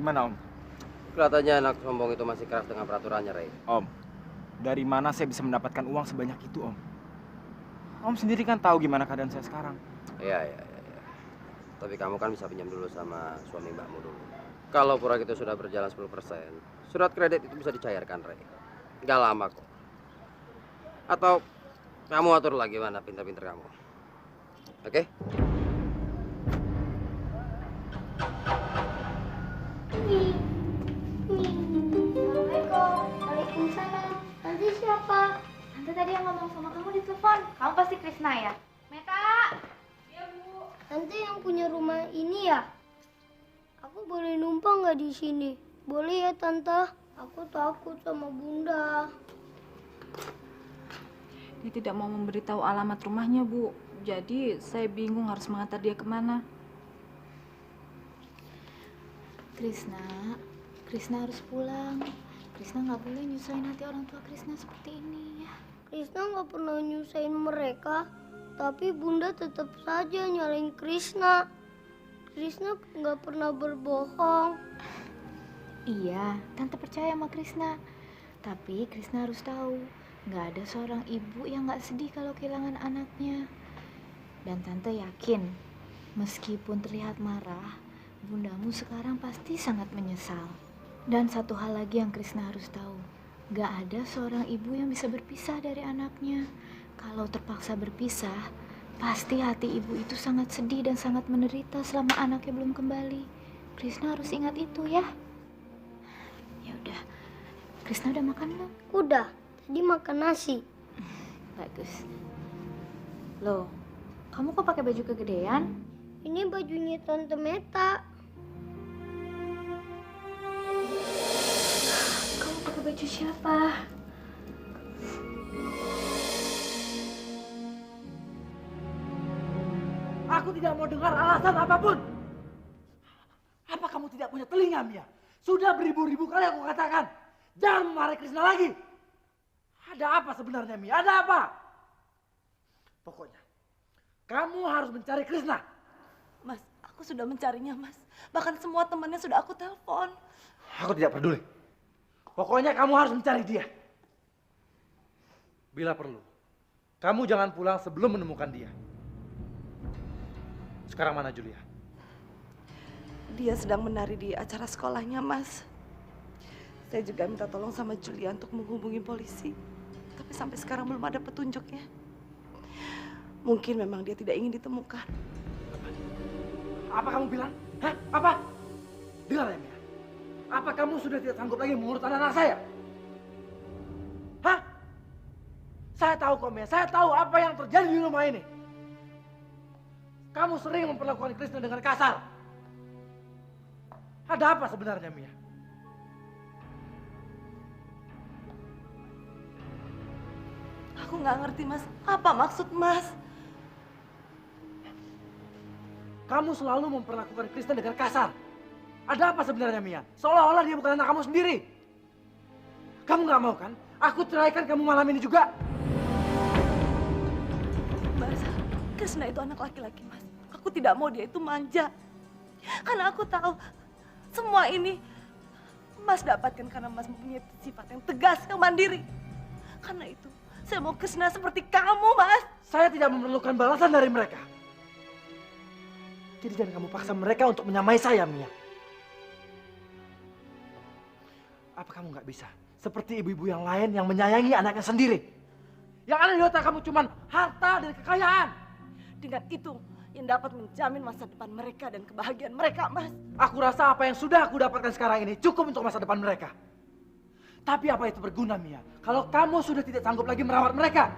Gimana, Om? Kelihatannya anak sombong itu masih keras dengan peraturannya, Ray. Om, dari mana saya bisa mendapatkan uang sebanyak itu, Om? Om sendiri kan tahu gimana keadaan saya sekarang. Iya. Tapi kamu kan bisa pinjam dulu sama suami mbakmu dulu. Kalau proyek itu sudah berjalan 10%, surat kredit itu bisa dicairkan, Ray. Nggak lama kok. Atau kamu atur lagi mana pintar-pintar kamu. Oke? Assalamualaikum. Waalaikumsalam. Nanti siapa? Tante tadi yang ngomong sama kamu di telepon. Kamu pasti Krisna ya? Meta! Iya, Bu. Tante yang punya rumah ini ya? Aku boleh numpang nggak di sini? Boleh ya, Tante? Aku takut sama Bunda. Dia tidak mau memberitahu alamat rumahnya, Bu. Jadi saya bingung harus mengantar dia kemana. Krisna harus pulang. Krisna nggak boleh nyusahin hati orang tua Krisna seperti ini ya. Krisna nggak pernah nyusahin mereka, tapi Bunda tetap saja nyalain Krisna. Krisna nggak pernah berbohong. Iya, Tante percaya sama Krisna. Tapi Krisna harus tahu, nggak ada seorang ibu yang nggak sedih kalau kehilangan anaknya. Dan Tante yakin, meskipun terlihat marah, Bundamu sekarang pasti sangat menyesal. Dan satu hal lagi yang Krisna harus tahu, nggak ada seorang ibu yang bisa berpisah dari anaknya. Kalau terpaksa berpisah, pasti hati ibu itu sangat sedih dan sangat menderita selama anaknya belum kembali. Krisna harus ingat itu ya. Ya udah, Krisna udah makan belum? Udah, tadi makan nasi. Bagus. Loh, kamu kok pakai baju kegedean? Ini bajunya Tante Meta. Kamu pakai baju siapa? Aku tidak mau dengar alasan apapun. Apa kamu tidak punya telinga, Mia? Sudah beribu-ribu kali aku katakan, jangan memarahi Krisna lagi. Ada apa sebenarnya, Mia? Ada apa? Pokoknya, kamu harus mencari Krisna. Mas, aku sudah mencarinya, Mas. Bahkan semua temannya sudah aku telepon. Aku tidak peduli. Pokoknya kamu harus mencari dia. Bila perlu, kamu jangan pulang sebelum menemukan dia. Sekarang mana Julia? Dia sedang menari di acara sekolahnya, Mas. Saya juga minta tolong sama Julia untuk menghubungi polisi. Tapi sampai sekarang belum ada petunjuknya. Mungkin memang dia tidak ingin ditemukan. Apa kamu bilang? Hah? Apa? Dengar ya, Mia. Apa kamu sudah tidak sanggup lagi mengurus anak-anak saya? Hah? Saya tahu kok, Mia. Saya tahu apa yang terjadi di rumah ini. Kamu sering memperlakukan Krisna dengan kasar. Ada apa sebenarnya, Mia? Aku nggak ngerti, Mas. Apa maksud Mas? Kamu selalu memperlakukan Krisna dengan kasar. Ada apa sebenarnya, Mia? Seolah-olah dia bukan anak kamu sendiri. Kamu nggak mau kan? Aku ceraikan kamu malam ini juga. Mas, Krisna itu anak laki-laki, Mas. Aku tidak mau dia itu manja. Karena aku tahu semua ini Mas dapatkan karena Mas mempunyai sifat yang tegas, yang mandiri. Karena itu, saya mau Krisna seperti kamu, Mas. Saya tidak memerlukan balasan dari mereka. Jadi jangan kamu paksa mereka untuk menyamai saya, Mia. Apa kamu nggak bisa seperti ibu-ibu yang lain yang menyayangi anaknya sendiri? Yang ada di otak kamu cuma harta dan kekayaan. Dengan itu yang dapat menjamin masa depan mereka dan kebahagiaan mereka, Mas. Aku rasa apa yang sudah aku dapatkan sekarang ini cukup untuk masa depan mereka. Tapi apa itu berguna, Mia? Kalau kamu sudah tidak sanggup lagi merawat mereka.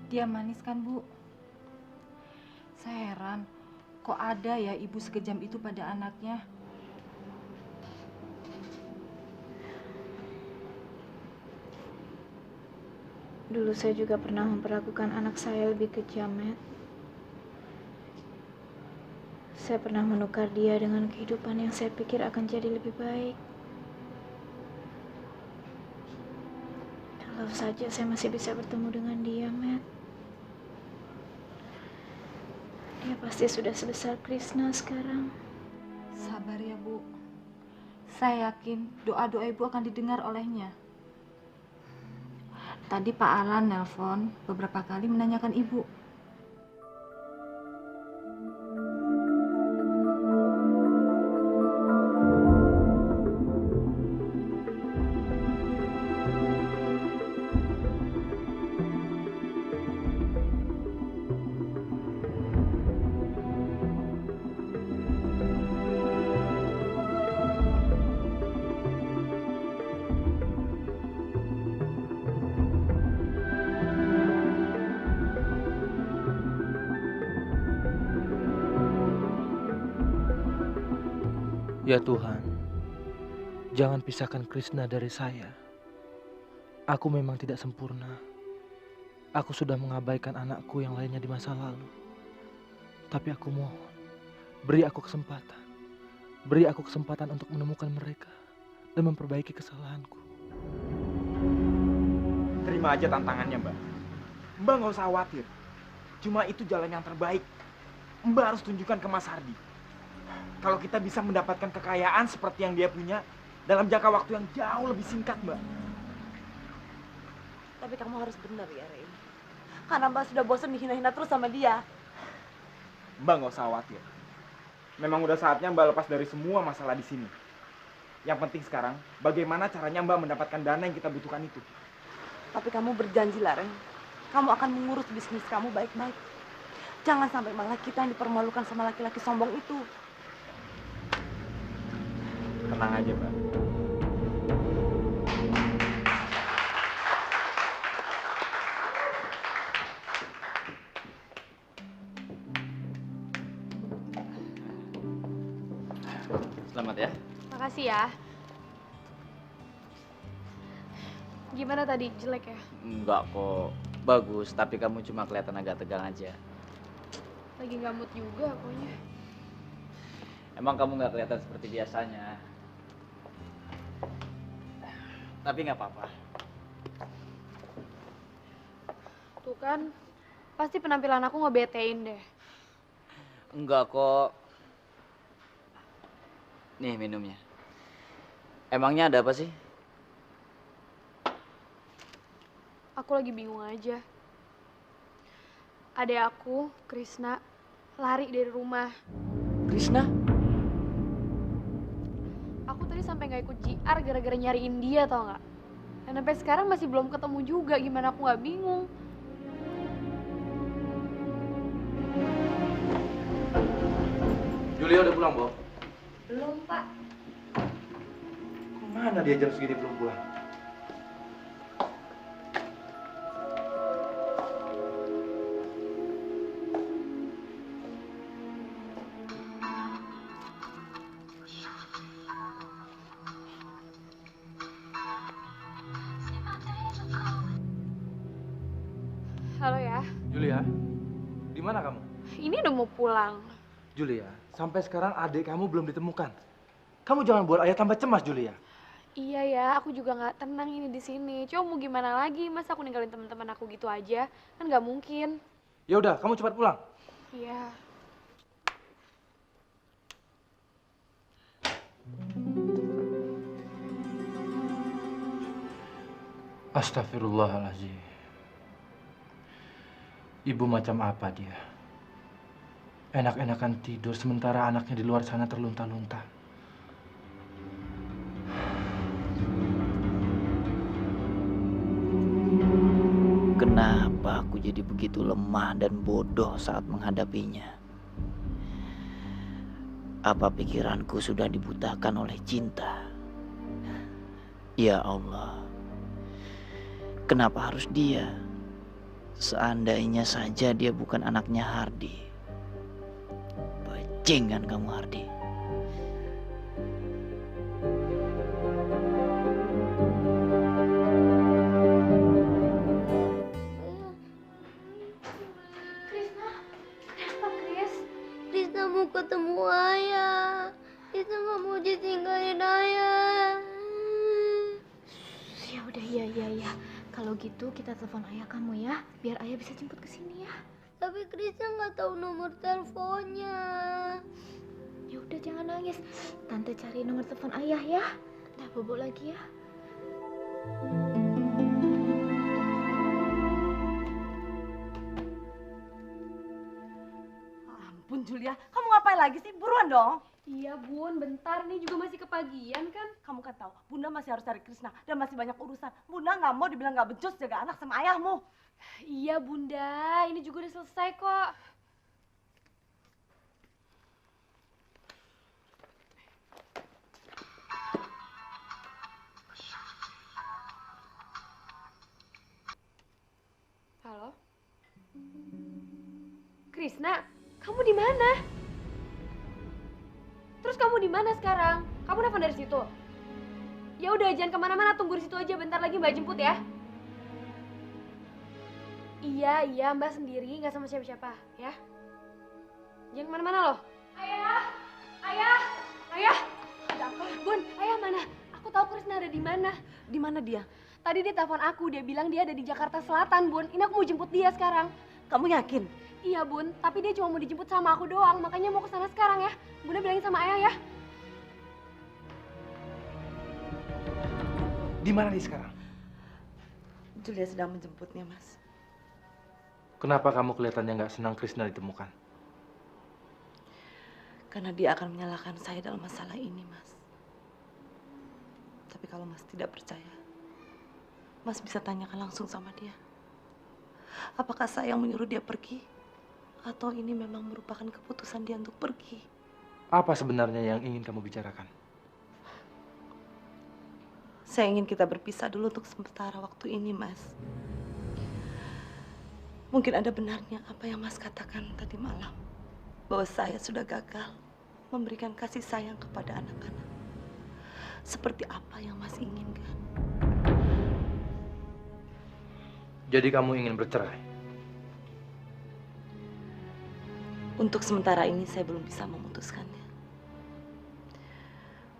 Dia manis kan, Bu? Saya heran, kok ada ya ibu sekejam itu pada anaknya? Dulu saya juga pernah memperlakukan anak saya lebih kejam, Matt. Saya pernah menukar dia dengan kehidupan yang saya pikir akan jadi lebih baik. Kalau saja saya masih bisa bertemu dengan dia, Matt. Dia pasti sudah sebesar Krishna sekarang. Sabar ya, Bu. Saya yakin doa-doa Ibu akan didengar olehnya. Tadi Pak Alan nelpon beberapa kali menanyakan Ibu. Ya Tuhan, jangan pisahkan Krishna dari saya. Aku memang tidak sempurna. Aku sudah mengabaikan anakku yang lainnya di masa lalu. Tapi aku mohon, beri aku kesempatan. Beri aku kesempatan untuk menemukan mereka dan memperbaiki kesalahanku. Terima aja tantangannya, Mbak. Mbak nggak usah khawatir. Cuma itu jalan yang terbaik. Mbak harus tunjukkan ke Mas Hardi. Kalau kita bisa mendapatkan kekayaan seperti yang dia punya dalam jangka waktu yang jauh lebih singkat, Mbak. Tapi kamu harus benar ya, Rey. Karena Mbak sudah bosan dihina-hina terus sama dia. Mbak nggak usah khawatir. Memang udah saatnya Mbak lepas dari semua masalah di sini. Yang penting sekarang, bagaimana caranya Mbak mendapatkan dana yang kita butuhkan itu. Tapi kamu berjanji lah, Rey. Kamu akan mengurus bisnis kamu baik-baik. Jangan sampai malah kita yang dipermalukan sama laki-laki sombong itu. Tenang aja, Mbak. Selamat ya. Makasih ya. Gimana tadi, jelek ya? Enggak kok. Bagus, tapi kamu cuma kelihatan agak tegang aja. Lagi nggak mood juga pokoknya. Emang kamu nggak kelihatan seperti biasanya. Tapi nggak apa-apa. Tuh kan, pasti penampilan aku ngebetein deh. Enggak kok. Nih minumnya. Emangnya ada apa sih? Aku lagi bingung aja. Adek aku, Krishna, lari dari rumah. Krishna? Aku tadi sampai nggak ikut JR gara-gara nyariin dia, tau nggak? Dan sampai sekarang masih belum ketemu juga. Gimana aku nggak bingung? Julia udah pulang, Bo? Belum, Pak. Kemana dia jam segini belum pulang? Halo ya. Julia, di mana kamu? Ini udah mau pulang. Julia, sampai sekarang adik kamu belum ditemukan. Kamu jangan buat ayah tambah cemas, Julia. Iya ya, aku juga nggak tenang ini di sini. Coba mau gimana lagi? Masa aku ninggalin teman-teman aku gitu aja? Kan nggak mungkin. Ya udah, kamu cepat pulang. Iya. Astagfirullahaladzim. Ibu macam apa dia? Enak-enakan tidur sementara anaknya di luar sana terlunta-lunta. Kenapa aku jadi begitu lemah dan bodoh saat menghadapinya? Apa pikiranku sudah dibutakan oleh cinta? Ya Allah, kenapa harus dia? Seandainya saja dia bukan anaknya Hardi. Bajingan kamu, Hardi. Krishna mau ketemu udah iya. Kalau gitu kita telepon ayah kamu ya, biar ayah bisa jemput ke sini ya. Tapi Krisna nggak tahu nomor teleponnya. Ya udah jangan nangis. Tante cari nomor telepon ayah ya. Udah bobo lagi ya. Ampun Julia, kamu ngapain lagi sih? Buruan dong. Iya bun, bentar nih juga masih kepagian kan? Kamu kan tahu, Bunda masih harus cari Krisna dan masih banyak urusan. Bunda nggak mau dibilang nggak becus jaga anak sama ayahmu. Iya bunda, ini juga udah selesai kok. Halo? Krisna, kamu di mana? Terus kamu di mana sekarang? Kamu nelfon dari situ? Ya udah, jangan kemana-mana, tunggu di situ aja. Bentar lagi Mbak jemput ya. Iya, Mbak sendiri, nggak sama siapa-siapa, ya. Jangan kemana-mana loh. Ayah. Ada apa? Bun, ayah mana? Aku tahu Krisna ada di mana. Di mana dia? Tadi dia telepon aku, dia bilang dia ada di Jakarta Selatan, Bun. Ini aku mau jemput dia sekarang. Kamu yakin? Iya, Bun. Tapi dia cuma mau dijemput sama aku doang, makanya mau ke sana sekarang ya. Bunda bilangin sama ayah ya. Di mana dia sekarang? Julia sedang menjemputnya, Mas. Kenapa kamu kelihatannya nggak senang Krisna ditemukan? Karena dia akan menyalahkan saya dalam masalah ini, Mas. Tapi kalau Mas tidak percaya, Mas bisa tanyakan langsung sama dia. Apakah saya yang menyuruh dia pergi? Atau ini memang merupakan keputusan dia untuk pergi? Apa sebenarnya yang ingin kamu bicarakan? Saya ingin kita berpisah dulu untuk sementara waktu ini, Mas. Mungkin ada benarnya apa yang Mas katakan tadi malam. Bahwa saya sudah gagal memberikan kasih sayang kepada anak-anak. Seperti apa yang Mas inginkan. Jadi kamu ingin bercerai? Untuk sementara ini saya belum bisa memutuskannya.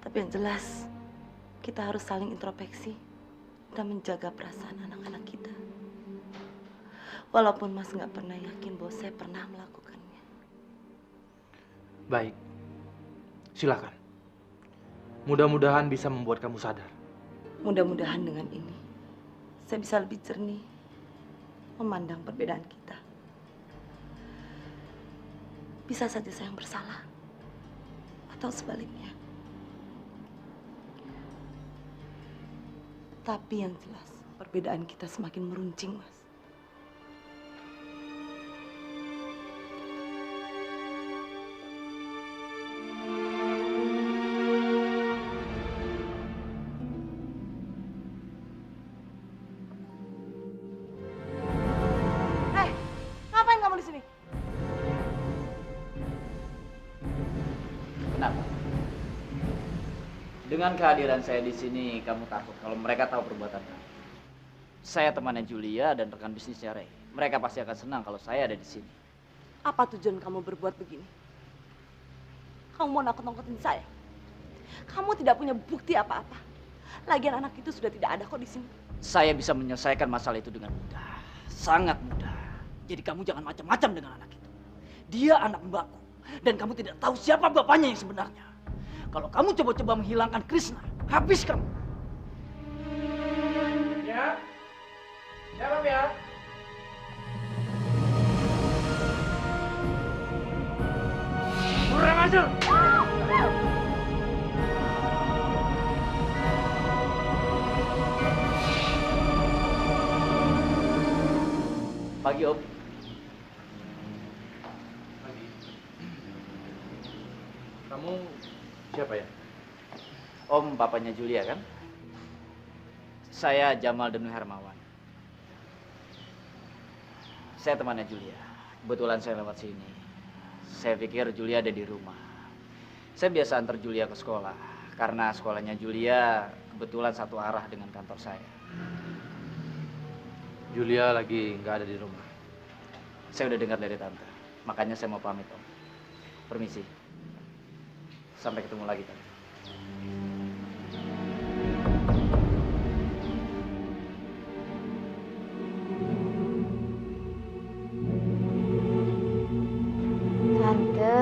Tapi yang jelas, kita harus saling introspeksi dan menjaga perasaan anak-anak kita. Walaupun Mas nggak pernah yakin bahwa saya pernah melakukannya. Baik, silakan. Mudah-mudahan bisa membuat kamu sadar. Mudah-mudahan dengan ini, saya bisa lebih jernih memandang perbedaan kita. Bisa saja saya yang bersalah, atau sebaliknya. Tapi yang jelas, perbedaan kita semakin meruncing, Mas. Ngapain kamu di sini? Kenapa? Dengan kehadiran saya di sini, kamu takut kalau mereka tahu perbuatan kamu. Saya temannya Julia dan rekan bisnisnya Ray. Mereka pasti akan senang kalau saya ada di sini. Apa tujuan kamu berbuat begini? Kamu mau nakut-nakutin saya? Kamu tidak punya bukti apa-apa. Lagian anak itu sudah tidak ada kok di sini. Saya bisa menyelesaikan masalah itu dengan mudah. Sangat mudah. Jadi kamu jangan macam-macam dengan anak itu. Dia anak mbakku. Dan kamu tidak tahu siapa bapaknya yang sebenarnya. Kalau kamu coba-coba menghilangkan Krisna, habis kamu. Ya? Siapa ya? Kurang ajar! Pagi, Om. Kamu siapa ya? Om, papanya Julia kan? Saya Jamal Danu Hermawan. Saya temannya Julia. Kebetulan saya lewat sini. Saya pikir Julia ada di rumah. Saya biasa antar Julia ke sekolah. Karena sekolahnya Julia kebetulan satu arah dengan kantor saya. Julia lagi nggak ada di rumah. Saya udah dengar dari tante. Makanya saya mau pamit, Om. Permisi. Sampai ketemu lagi, Tante.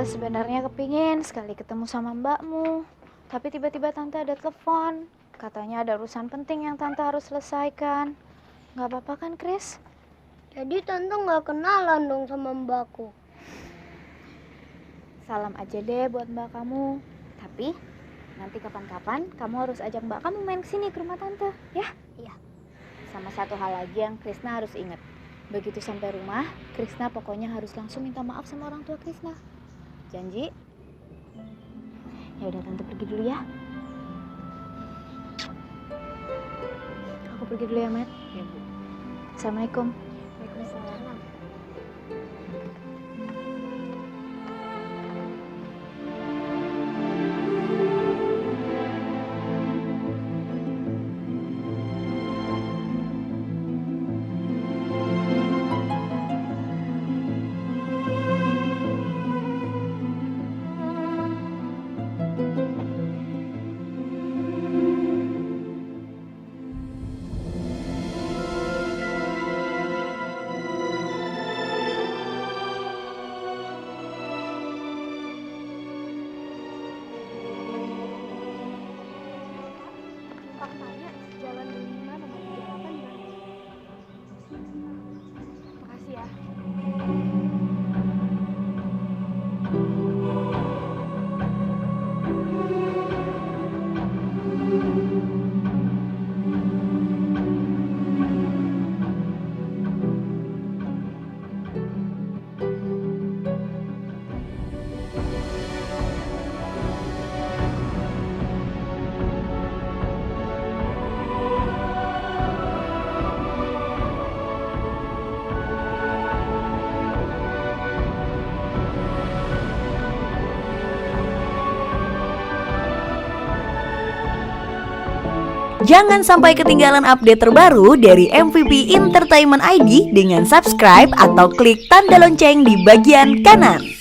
sebenarnya kepingin sekali ketemu sama mbakmu. Tapi tiba-tiba tante ada telepon. Katanya ada urusan penting yang tante harus selesaikan. Gak apa-apa kan, Kris? Jadi tante nggak kenalan dong sama mbakku. Salam aja deh buat mbak kamu. Tapi nanti kapan-kapan kamu harus ajak mbak kamu main kesini ke rumah tante, ya? Iya. Sama satu hal lagi yang Krisna harus ingat. Begitu sampai rumah, Krisna pokoknya harus langsung minta maaf sama orang tua Krisna. Janji? Ya udah, tante pergi dulu ya. Aku pergi dulu ya, Matt. Ya, Bu. Assalamualaikum. Waalaikumsalam. Pak tanya jalan dari mana, mau ke apa gimana? Makasih ya. Jangan sampai ketinggalan update terbaru dari MVP Entertainment ID dengan subscribe atau klik tanda lonceng di bagian kanan.